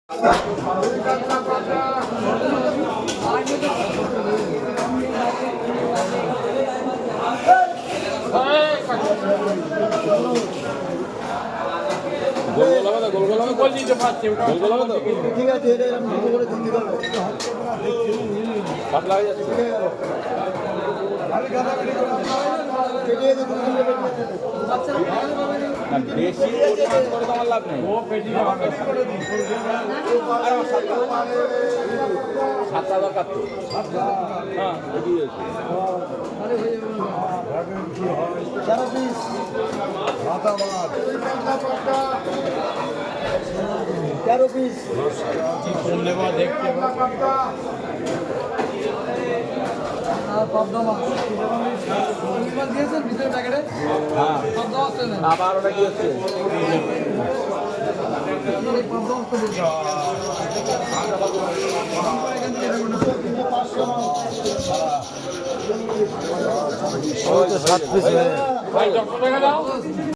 ঠিক আছে, পাতলা হয়ে যাচ্ছে। বেশি করে তোমার লাভ নেই। 7টা দরকার তো। হ্যাঁ, 13 পিস দেখতে আবার ওটা কি হচ্ছে? সাত পিস